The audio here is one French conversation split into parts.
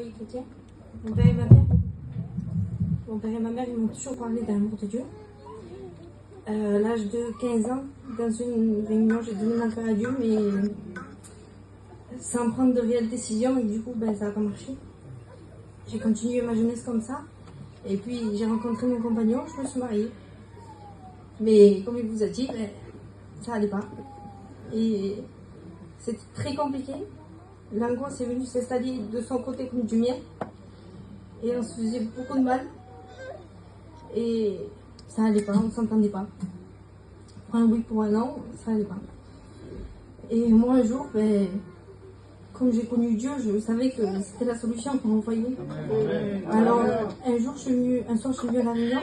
foyer chrétien. Mon père et ma mère. Mon père et ma mère, ils m'ont toujours parlé de l'amour de Dieu. À l'âge de 15 ans, dans une réunion, j'ai donné mon cœur à Dieu, mais sans prendre de réelles décisions, et du coup, ça n'a pas marché. J'ai continué ma jeunesse comme ça, et puis j'ai rencontré mon compagnon, je me suis mariée. Mais comme il vous a dit, ça n'allait pas. Et c'était très compliqué. L'angoisse est venue s'installer de son côté comme du mien. Et on se faisait beaucoup de mal. Et ça n'allait pas, on ne s'entendait pas. Pour un oui, pour un non, ça n'allait pas. Et moi, un jour, comme j'ai connu Dieu, je savais que c'était la solution pour mon foyer. Alors, un soir, je suis venue à la réunion.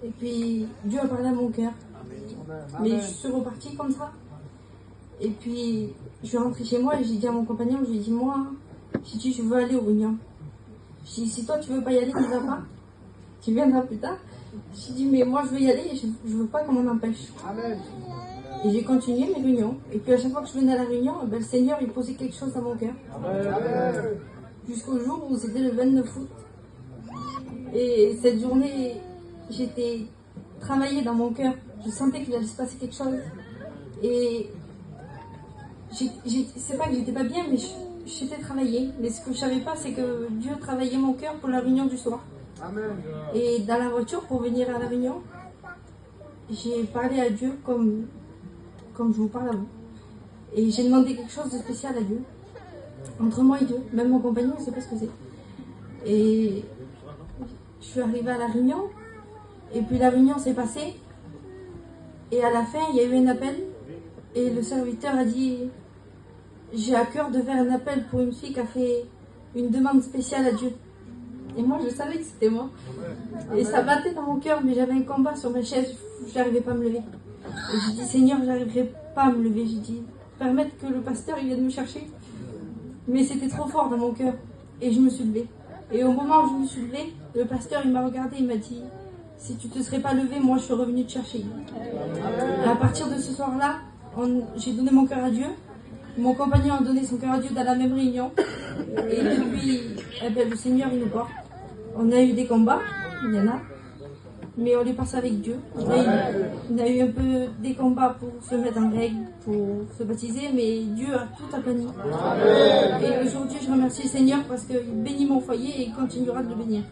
Et puis, Dieu a parlé à mon cœur. Mais je suis repartie comme ça. Et puis, je suis rentrée chez moi et j'ai dit à mon compagnon, j'ai dit, moi, je veux aller aux réunions. J'ai dit, si toi tu veux pas y aller, n'y va pas. Tu viendras plus tard. J'ai dit, mais moi je veux y aller et je veux pas qu'on m'en empêche. Et j'ai continué mes réunions. Et puis à chaque fois que je venais à la réunion, le Seigneur il posait quelque chose dans mon cœur. Jusqu'au jour où c'était le 29 août. Et cette journée, j'étais travaillée dans mon cœur. Je sentais qu'il allait se passer quelque chose. Et c'est pas que j'étais pas bien, mais j'étais travaillée. Mais ce que je savais pas, c'est que Dieu travaillait mon cœur pour la réunion du soir. Et dans la voiture, pour venir à la réunion, j'ai parlé à Dieu comme je vous parle à vous. Et j'ai demandé quelque chose de spécial à Dieu. Entre moi et Dieu. Même mon compagnon ne sait pas ce que c'est. Et je suis arrivée à la réunion. Et puis la réunion s'est passée. Et à la fin, il y a eu un appel. Et le serviteur a dit, j'ai à cœur de faire un appel pour une fille qui a fait une demande spéciale à Dieu. Et moi, je savais que c'était moi. Et ça battait dans mon cœur, mais j'avais un combat sur ma chaise, je n'arrivais pas à me lever. Et j'ai dit, Seigneur, je n'arriverai pas à me lever. J'ai dit, permettre que le pasteur il vienne me chercher. Mais c'était trop fort dans mon cœur. Et je me suis levée. Et au moment où je me suis levée, le pasteur il m'a regardé, il m'a dit, si tu ne te serais pas levé, moi je suis revenue te chercher. Et à partir de ce soir-là, j'ai donné mon cœur à Dieu. Mon compagnon a donné son cœur à Dieu dans la même réunion. Et depuis, le Seigneur, il nous porte. On a eu des combats, il y en a. Mais on les passe avec Dieu. On a eu un peu des combats pour se mettre en règle, pour se baptiser, mais Dieu a tout aplani. Et aujourd'hui, je remercie le Seigneur parce qu'il bénit mon foyer et il continuera de le bénir.